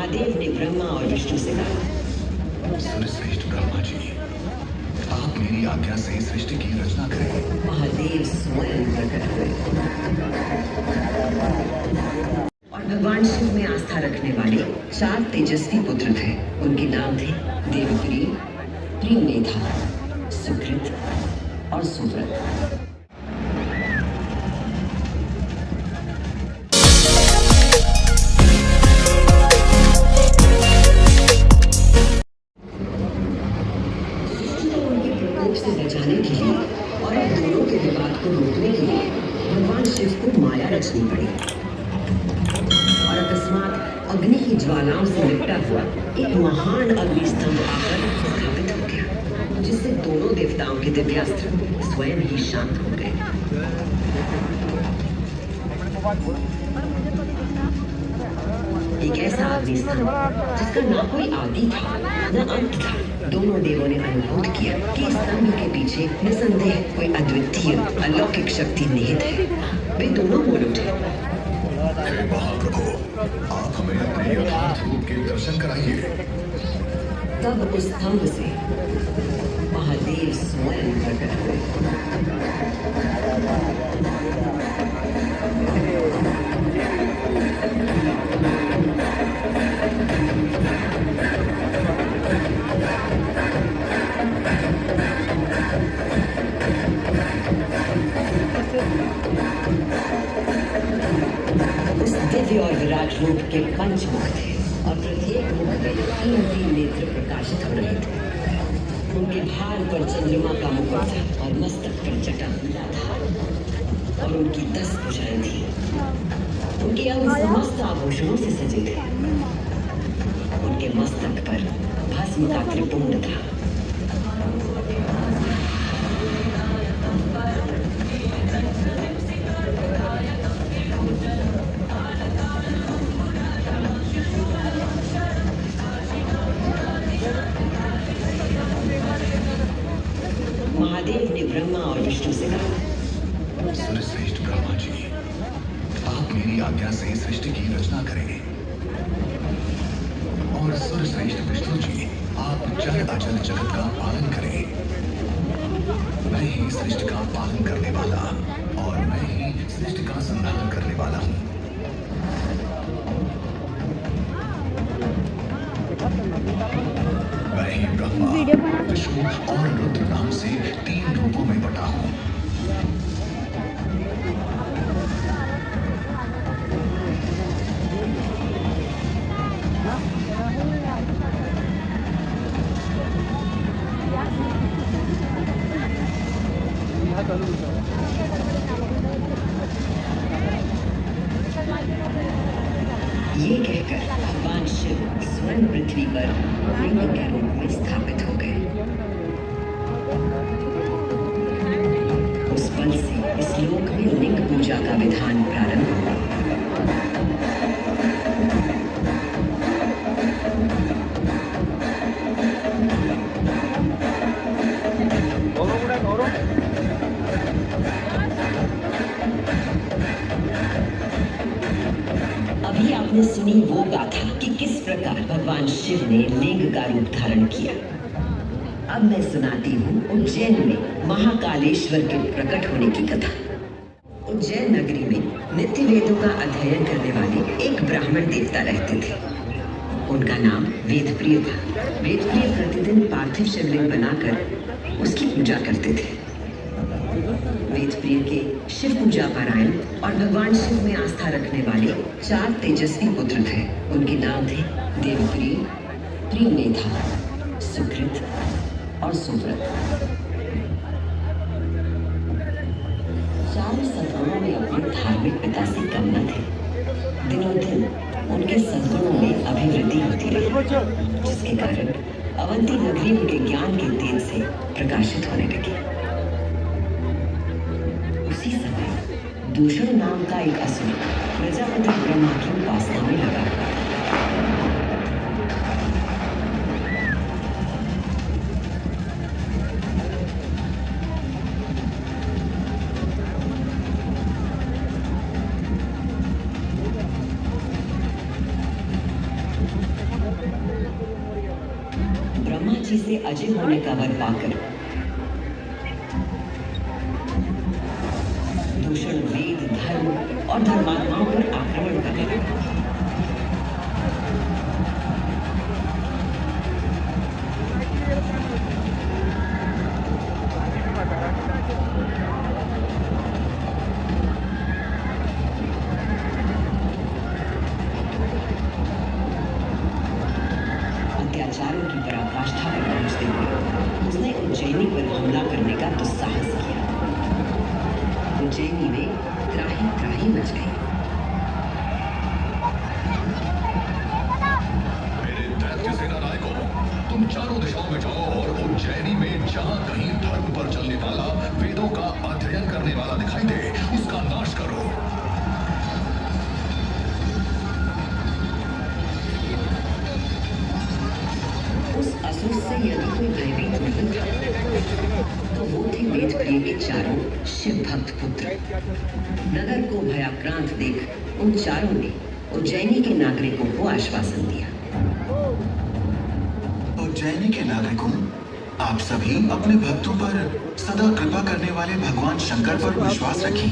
महादेव ने ब्रह्मा और विष्णु से कहा, सर्वश्रेष्ठ ब्रह्मा जी, आप मेरी आज्ञा से सृष्टि की रचना करें। महादेव स्वयं प्रकट हुए और भगवान शिव में आस्था रखने वाले 4 तेजस्वी पुत्र थे। उनके नाम थे देवप्रिय, प्रियमेधा, सुकृत और सुव्रत। से बचाने के लिए और इन दोनों के विवाद को रोकने के लिए भगवान शिव को माया रचनी पड़ी और अकस्मात अग्नि की ज्वालाओं से लिपटा हुआ एक महान अग्निस्तंभ आकर स्थापित हो गया, जिससे दोनों देवताओं के दिव्यास्त्र स्वयं ही शांत हो गए। एक ऐसा अग्निस्तंभ जिसका ना कोई आदि था न अंत था। दोनों देवों ने अनुभूत किया कि इस स्तंभ के पीछे निसंदेह कोई अद्वितीय अलौकिक शक्ति निहित है। वे दोनों बोल उठे, हे महाप्रभु, आप हमें अपने यथार्थ रूप के दर्शन कराइए। तब उस स्तंभ से महादेव स्वयं प्रकट हुए। दिव्य और विराट रूप के पंचमुख थे और प्रत्येक मुख में 3 नेत्र प्रकाशित हो रहे थे। उनके भार पर चंद्रमा का मुकुट था और मस्तक पर जटा था और उनकी 10 भुजाएं थी। उनके अंग समस्त आभूषणों से सजे थे। उनके मस्तक पर भस्म का त्रिपुंड था। महादेव ने ब्रह्मा और विष्णु से कहा, सर्वश्रेष्ठ ब्रह्मा जी, आप मेरी आज्ञा से सृष्टि की रचना करें। और सर्वश्रेष्ठ विष्णु जी, आप चल अचल जगत का पालन करें। मैं ही सृष्टि का पालन करने वाला और मैं ही सृष्टि का संधान करने वाला हूँ। मैं ही ब्रह्मा, विष्णु और रुद्र नाम से 3 रूपों में बटा हूँ। ये कहकर भगवान शिव स्वयं पृथ्वी पर लिंग के रूप में स्थापित हो गए। उस पल से इस लोक में लिंग पूजा का विधान प्रारंभ हुआ। अभी आपने सुनी वो गाथा कि किस प्रकार भगवान शिव ने लिंग का रूप धारण किया। अब मैं सुनाती हूँ उज्जैन में महाकालेश्वर के प्रकट होने की कथा। उज्जैन नगरी में नित्य वेदों का अध्ययन करने वाले एक ब्राह्मण देवता रहते थे। उनका नाम वेदप्रिय था। वेदप्रिय प्रतिदिन पार्थिव शिवलिंग बनाकर उसकी पूजा करते थे। वेदप्रिय के शिव पूजा पारायण और भगवान शिव में आस्था रखने वाले 4 तेजस्वी पुत्र थे। उनके नाम थे देवप्रिय, प्रियमेधा, सुकृत और सुव्रत। चारों सद्गुणों में अपने धार्मिक पिता से कम न थे। दिनों दिन उनके सद्गुणों में अभिवृद्धि होती रही, जिसके कारण अवंती नगरी उनके ज्ञान के तेज से प्रकाशित होने लगी। उसी समय दूषण नाम का एक असुर प्रजापति ब्रह्मा की उपासना में लगा। ब्रह्मा जी से अजय होने का वर पाकर दूषण वेद, धर्म और धर्मात्माओं पर आक्रमण करने लगा। अत्याचारों की पराकाष्ठा पर पहुंचते हुए उसने उज्जैनी पर हमला करने का दुस्साहस किया। उज्जैनी में त्राही त्राही मच गई। मेरे दैत्य सेना नायकों, तुम चारों दिशाओं में जाओ और उज्जैनी में जहां कहीं धर्म पर चलने वाला, वेदों का अध्ययन करने वाला दिखाई दे, उसका नाश करो। उस असुर से यदि कोई भयभीत नहीं था तो वो थे वेदप्रिय के चारों शिव भक्त पुत्र। नगर को भयाक्रांत देख उन चारों ने उज्जैनी के नागरिकों को आश्वासन दिया। उज्जैनी के नागरिकों, आप सभी अपने भक्तों पर सदा कृपा करने वाले भगवान शंकर पर विश्वास रखें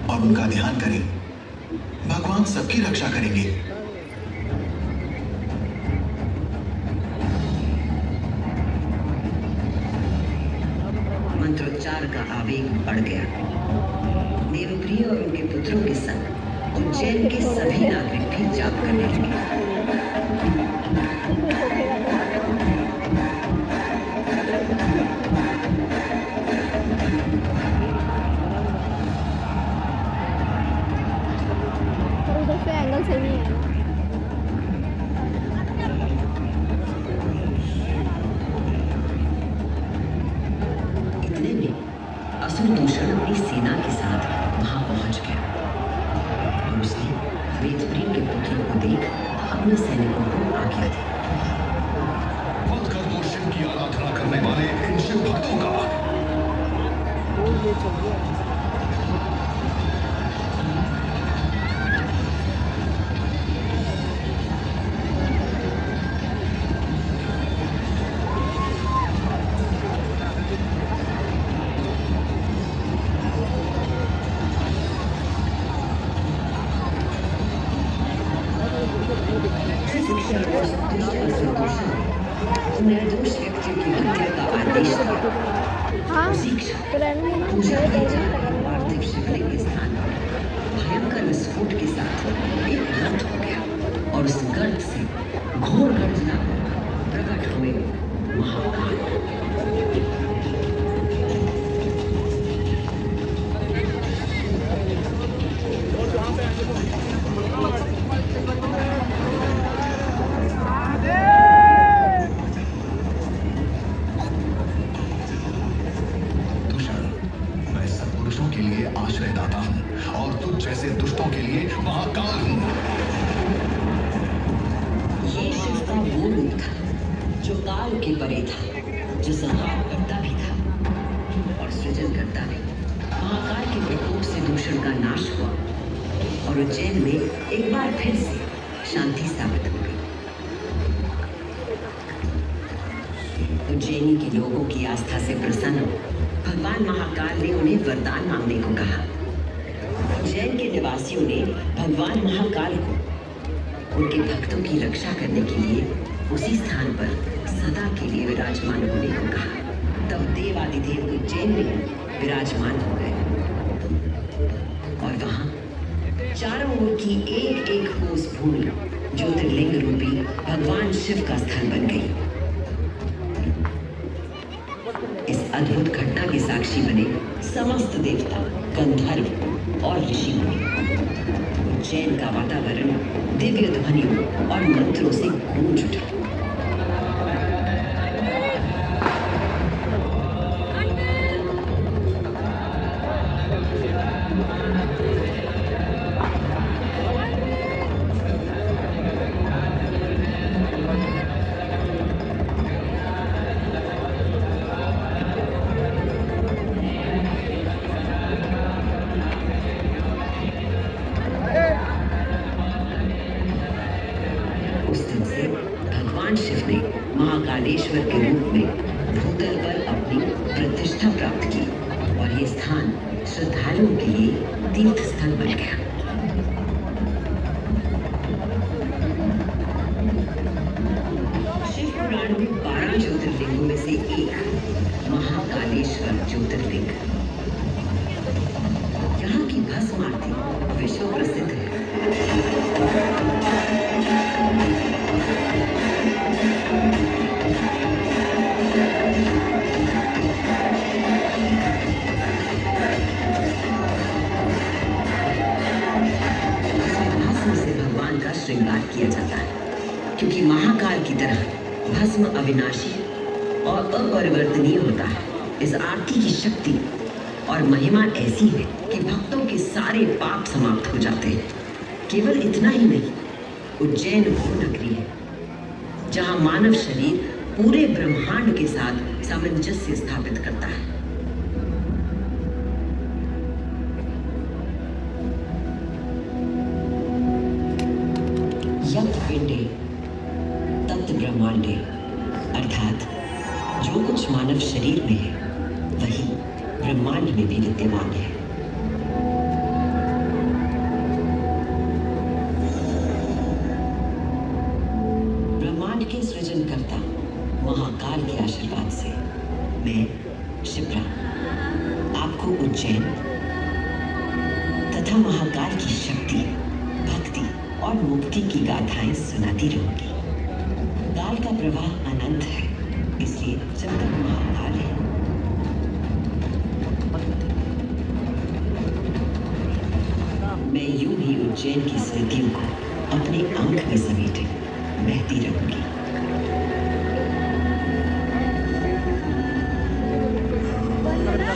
और उनका ध्यान करें। भगवान सबकी रक्षा करेंगे। मंत्रोच्चार का आवेग बढ़ गया। देवप्रिय और उनके पुत्रों के संग उज्जैन के सभी नागरिक भी जाप करने लगे। उधर से एंगल सही नहीं है। इतने में असुर दूषण अपनी सेना के साथ वहां पहुंच गया और उसने वेदप्रिय के पुत्रों को देख अपने सैनिकों को आज्ञा दी। वध कर दो शिव की आराधना करने वाले इन शिव भक्तों का। निर्दोष व्यक्तियों की हत्या का आदेश दिया। हाँ उसी क्षण तो रहने देना, पूजा मैं की दे जा रही रही हूँ। पार्थिव शिवलिंग के स्थान पर भयंकर विस्फोट के साथ एक गर्त हो गया और उस गर्त से घोर गर्जना प्रकट हुए महाकाल। दूषण, मैं सत्पुरुषों के लिए आश्रयदाता हूँ और तुझ जैसे दुष्टों के लिए महाकाल हूँ। ये शिव का वो रूप था जो काल के परे था, जो संहार करता भी था और सृजन करता भी। महाकाल के प्रकोप से दूषण का नाश हुआ और उज्जैन में एक बार फिर से शांति स्थापित हो गई। उज्जैनी के लोगों की आस्था से प्रसन्न भगवान महाकाल ने उन्हें वरदान मांगने को कहा। उज्जैन के निवासियों ने भगवान महाकाल को उनके भक्तों की रक्षा करने के लिए उसी स्थान पर सदा के लिए विराजमान होने को कहा। तब देवादिदेव उज्जैन में विराजमान हो गए और वहां चारों ओर की एक एक कोस भूमि ज्योतिर्लिंग रूपी भगवान शिव का स्थल बन गई। इस अद्भुत घटना के साक्षी बने समस्त देवता, गंधर्व और ऋषि मुनि। उज्जैन का वातावरण दिव्य ध्वनियों और मंत्रों से गूंज उठा। उस दिन से भगवान शिव ने महाकालेश्वर के रूप में भूतल पर अपनी प्रतिष्ठा प्राप्त की और ये स्थान श्रद्धालुओं के लिए तीर्थ स्थल बन गया। शिव पुराण में 12 ज्योतिर्लिंगों में से एक महाकालेश्वर ज्योतिर्लिंग। यहाँ की भस्म आरती विश्व प्रसिद्ध है। भस्म से भगवान का श्रृंगार किया जाता है, क्योंकि महाकाल की तरह भस्म अविनाशी और अपरिवर्तनीय होता है। इस आरती की शक्ति और महिमा ऐसी है कि भक्तों के सारे पाप समाप्त हो जाते हैं। केवल इतना ही नहीं, उज्जैन वो नगरी है जहां मानव शरीर पूरे ब्रह्मांड के साथ सामंजस्य स्थापित करता है। यत् पिंडे तत् ब्रह्मांडे, अर्थात जो कुछ मानव शरीर में है वही ब्रह्मांड में भी विद्यमान है। ब्रह्मांड के सृजनकर्ता महाकाल के आशीर्वाद से मैं शिप्रा आपको उज्जैन तथा महाकाल की शक्ति, भक्ति और मुक्ति की गाथाएं सुनाती रहूंगी। काल का प्रवाह अनंत है, इसलिए जब तक महाकाल है मैं यूं ही उज्जैन की स्मृतियों को अपने अंक में समेटे बहती रहूंगी।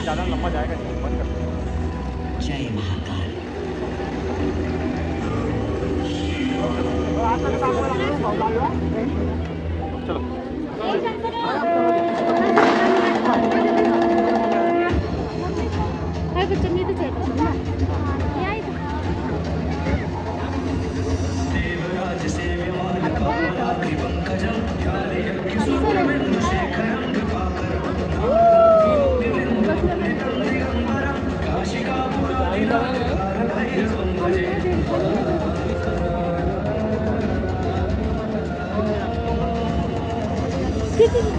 ज़्यादा लंबा जाएगा, बंद कर। जय महाकाल। चलो बच्चा नहीं तो चलता Kita